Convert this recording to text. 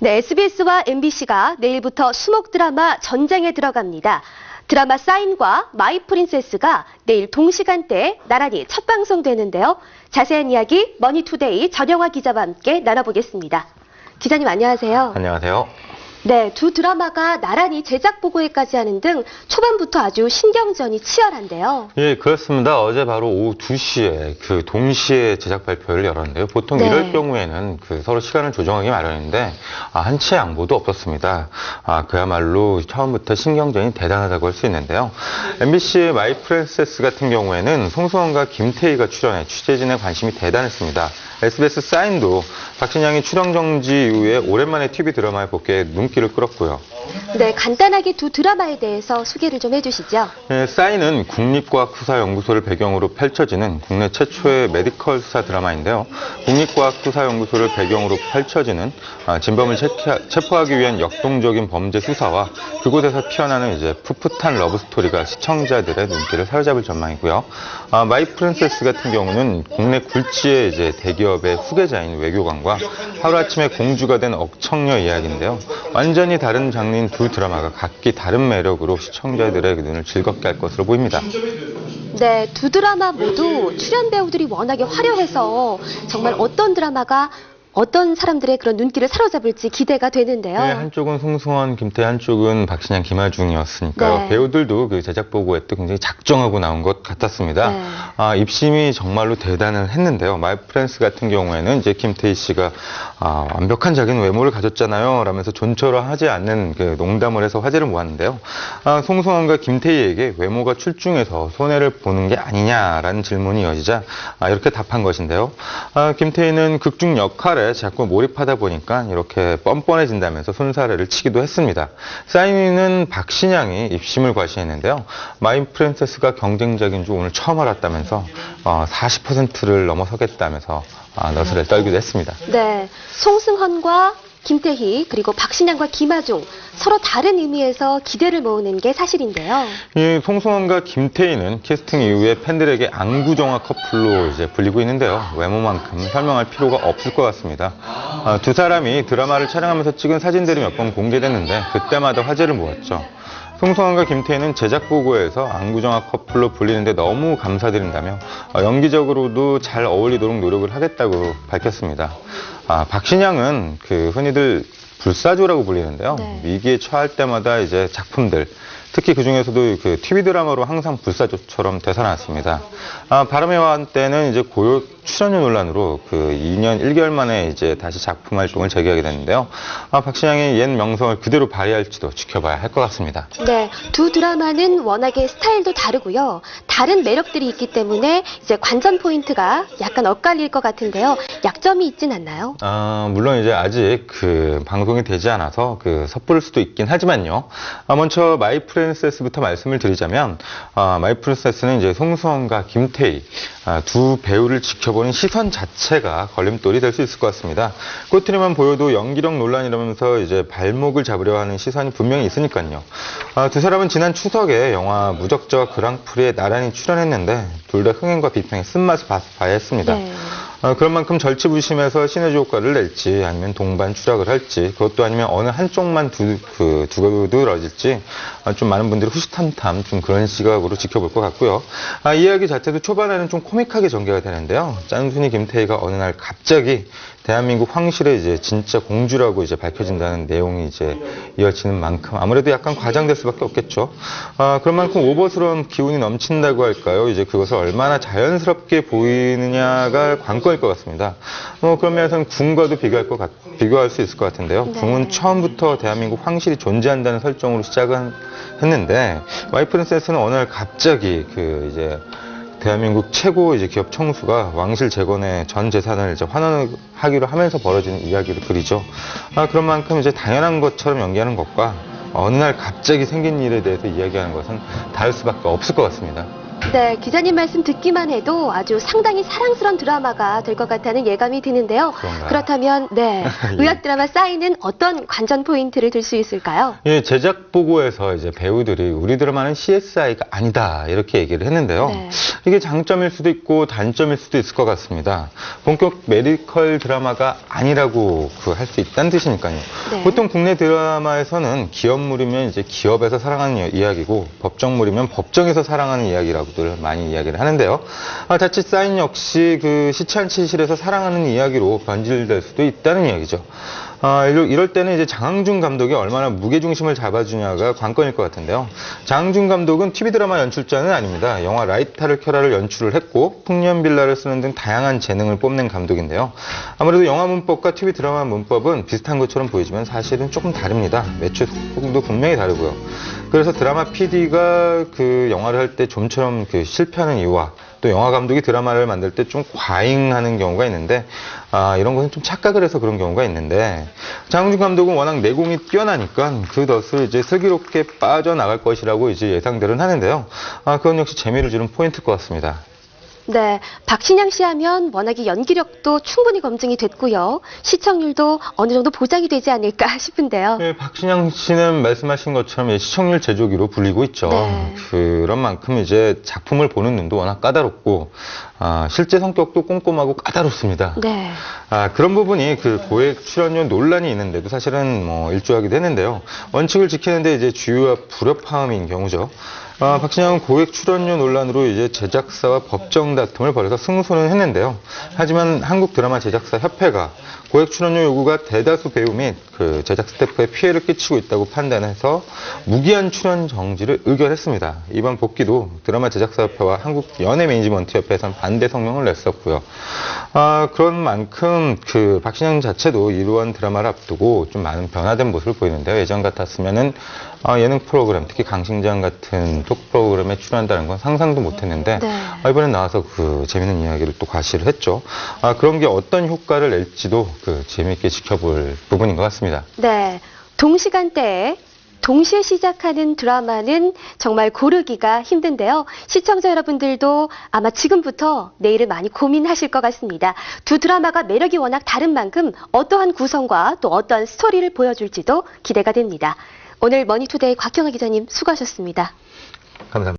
네, SBS와 MBC가 내일부터 수목 드라마 전쟁에 들어갑니다. 드라마 사인과 마이 프린세스가 내일 동시간대에 나란히 첫 방송되는데요. 자세한 이야기 머니투데이 전영화 기자와 함께 나눠보겠습니다. 기자님 안녕하세요. 안녕하세요. 네, 두 드라마가 나란히 제작 보고회까지 하는 등 초반부터 아주 신경전이 치열한데요. 예, 그렇습니다. 어제 바로 오후 2시에 동시에 제작 발표를 열었는데요. 보통 네. 이럴 경우에는 서로 시간을 조정하기 마련인데 한치의 양보도 없었습니다. 그야말로 처음부터 신경전이 대단하다고 할 수 있는데요. MBC의 마이 프린세스 같은 경우에는 송승헌과 김태희가 출연해 취재진의 관심이 대단했습니다. SBS 사인도 박신양이 출연 정지 이후에 오랜만에 TV 드라마에 복귀해 눈길을 끌었고요. 네, 간단하게 두 드라마에 대해서 소개를 좀 해주시죠. 네, 사인은 국립과학수사연구소를 배경으로 펼쳐지는 국내 최초의 메디컬 수사 드라마인데요. 국립과학수사연구소를 배경으로 펼쳐지는 진범을 체포하기 위한 역동적인 범죄 수사와 그곳에서 피어나는 풋풋한 러브 스토리가 시청자들의 눈길을 사로잡을 전망이고요. 마이 프린세스 같은 경우는 국내 굴지의 대기업의 후계자인 외교관과 하루아침에 공주가 된 억청녀 이야기인데요. 완전히 다른 장르인 두 드라마가 각기 다른 매력으로 시청자들의 눈을 즐겁게 할 것으로 보입니다. 네, 두 드라마 모두 출연 배우들이 워낙에 화려해서 정말 어떤 드라마가 어떤 사람들의 그런 눈길을 사로잡을지 기대가 되는데요. 네, 한쪽은 송승헌, 김태희, 한쪽은 박신양, 김하중이었으니까요. 네. 배우들도 제작 보고회 때 굉장히 작정하고 나온 것 같았습니다. 네. 입심이 정말로 대단을 했는데요. 마이 프린스 같은 경우에는 김태희 씨가 완벽한 자기는 외모를 가졌잖아요 라면서 존처럼 하지 않는 농담을 해서 화제를 모았는데요. 송승헌과 김태희에게 외모가 출중해서 손해를 보는 게 아니냐라는 질문이 이어지자 이렇게 답한 것인데요. 김태희는 극중 역할에 자꾸 몰입하다 보니까 이렇게 뻔뻔해진다면서 손사래를 치기도 했습니다. 사인은 박신양이 입심을 과시했는데요. 마이 프린세스가 경쟁작인 줄 오늘 처음 알았다면서 40%를 넘어서겠다면서 너스레를 떨기도 했습니다. 네, 송승헌과 김태희 그리고 박신양과 김하중 서로 다른 의미에서 기대를 모으는 게 사실인데요. 이 송승헌과 김태희는 캐스팅 이후에 팬들에게 안구정화 커플로 불리고 있는데요. 외모만큼 설명할 필요가 없을 것 같습니다. 두 사람이 드라마를 촬영하면서 찍은 사진들이 몇 번 공개됐는데 그때마다 화제를 모았죠. 송승헌과 김태희는 제작 보고에서 안구정화 커플로 불리는데 너무 감사드린다며 연기적으로도 잘 어울리도록 노력을 하겠다고 밝혔습니다. 박신양은 흔히들 불사조라고 불리는데요. 네. 위기에 처할 때마다 작품들, 특히 그 중에서도 TV 드라마로 항상 불사조처럼 되살아났습니다. 바람의 화한 때는 고요 출연료 논란으로 2년 1개월 만에 다시 작품 활동을 재개하게 됐는데요. 박신양의 옛 명성을 그대로 발휘할지도 지켜봐야 할 것 같습니다. 네, 두 드라마는 워낙에 스타일도 다르고요. 다른 매력들이 있기 때문에 관전 포인트가 약간 엇갈릴 것 같은데요. 약점이 있진 않나요? 물론 아직 방송이 되지 않아서 섣부를 수도 있긴 하지만요. 먼저 마이 프린세스부터 말씀을 드리자면 마이 프린세스는 송승헌과 김태희 두 배우를 지켜보는 시선 자체가 걸림돌이 될 수 있을 것 같습니다. 꼬투리만 보여도 연기력 논란이라면서 발목을 잡으려 하는 시선이 분명히 있으니까요. 두 사람은 지난 추석에 영화 무적자와 그랑프리에 나란히 출연했는데 둘 다 흥행과 비평의 쓴맛을 봐야 했습니다. 네. 그런 만큼 절치부심해서 시너지 효과를 낼지 아니면 동반 추락을 할지 그것도 아니면 어느 한쪽만 두드러질지 좀 많은 분들이 후시탐탐 좀 그런 시각으로 지켜볼 것 같고요. 이야기 자체도 초반에는 좀 코믹하게 전개가 되는데요. 짠순이 김태희가 어느 날 갑자기 대한민국 황실의 진짜 공주라고 밝혀진다는 내용이 이어지는 만큼 아무래도 약간 과장될 수밖에 없겠죠. 그런 만큼 오버스러운 기운이 넘친다고 할까요? 그것을 얼마나 자연스럽게 보이느냐가 관건일 것 같습니다. 그런 면에서는 궁과도 비교할 수 있을 것 같은데요. 네. 궁은 처음부터 대한민국 황실이 존재한다는 설정으로 시작은 했는데 마이 프린세스는 어느 날 갑자기 대한민국 최고 기업 청수가 왕실 재건의 전 재산을 환원하기로 하면서 벌어지는 이야기를 그리죠. 그런 만큼 당연한 것처럼 연기하는 것과 어느 날 갑자기 생긴 일에 대해서 이야기하는 것은 다를 수밖에 없을 것 같습니다. 네, 기자님 말씀 듣기만 해도 아주 상당히 사랑스러운 드라마가 될 것 같다는 예감이 드는데요. 그런가요? 그렇다면 네, 예. 의학 드라마 사인은 어떤 관전 포인트를 들 수 있을까요? 예, 제작 보고에서 이제 배우들이 우리 드라마는 CSI가 아니다 이렇게 얘기를 했는데요. 네. 이게 장점일 수도 있고 단점일 수도 있을 것 같습니다. 본격 메디컬 드라마가 아니라고 할 수 있다는 뜻이니까요. 네. 보통 국내 드라마에서는 기업물이면 이제 기업에서 사랑하는 이야기고 법정물이면 법정에서 사랑하는 이야기라고들 많이 이야기를 하는데요. 자칫 사인 역시 그 시찰치실에서 사랑하는 이야기로 변질될 수도 있다는 이야기죠. 이럴 때는 이제 장항준 감독이 얼마나 무게중심을 잡아주냐가 관건일 것 같은데요. 장항준 감독은 TV 드라마 연출자는 아닙니다. 영화 라이타를 켜라를 연출을 했고 풍년빌라를 쓰는 등 다양한 재능을 뽐낸 감독인데요. 아무래도 영화 문법과 TV 드라마 문법은 비슷한 것처럼 보이지만 사실은 조금 다릅니다. 매출 속도도 분명히 다르고요. 그래서 드라마 PD가 그 영화를 할 때 좀처럼 실패하는 이유와 또 영화 감독이 드라마를 만들 때 좀 과잉하는 경우가 있는데 이런 것은 좀 착각을 해서 그런 경우가 있는데 장항준 감독은 워낙 내공이 뛰어나니까 그 덫을 이제 슬기롭게 빠져나갈 것이라고 이제 예상들은 하는데요. 그건 역시 재미를 주는 포인트일 것 같습니다. 네, 박신양 씨 하면 워낙에 연기력도 충분히 검증이 됐고요. 시청률도 어느 정도 보장이 되지 않을까 싶은데요. 네, 박신양 씨는 말씀하신 것처럼 시청률 제조기로 불리고 있죠. 네. 그런 만큼 이제 작품을 보는 눈도 워낙 까다롭고 실제 성격도 꼼꼼하고 까다롭습니다. 네. 그런 부분이 고액 출연료 논란이 있는데도 사실은 일조하기도 했는데요. 원칙을 지키는데 이제 주요와 불협화음인 경우죠. 박신양은 고액 출연료 논란으로 이제 제작사와 법정 다툼을 벌여서 승소는 했는데요. 하지만 한국 드라마 제작사 협회가 고액 출연료 요구가 대다수 배우 및 제작 스태프에 피해를 끼치고 있다고 판단해서 무기한 출연 정지를 의결했습니다. 이번 복귀도 드라마 제작사 협회와 한국 연예 매니지먼트 협회에서는 반대 성명을 냈었고요. 그런 만큼 박신양 자체도 이러한 드라마를 앞두고 좀 많은 변화된 모습을 보이는데요. 예전 같았으면은 예능 프로그램, 특히 강신장 같은 톡 프로그램에 출연한다는 건 상상도 못했는데 네. 이번에 나와서 재미있는 이야기를 또 과시를 했죠. 그런 게 어떤 효과를 낼지도 재미있게 지켜볼 부분인 것 같습니다. 네, 동시간대에 동시에 시작하는 드라마는 정말 고르기가 힘든데요. 시청자 여러분들도 아마 지금부터 내일을 많이 고민하실 것 같습니다. 두 드라마가 매력이 워낙 다른 만큼 어떠한 구성과 또 어떠한 스토리를 보여줄지도 기대가 됩니다. 오늘 머니투데이 곽경아 기자님 수고하셨습니다. 감사합니다.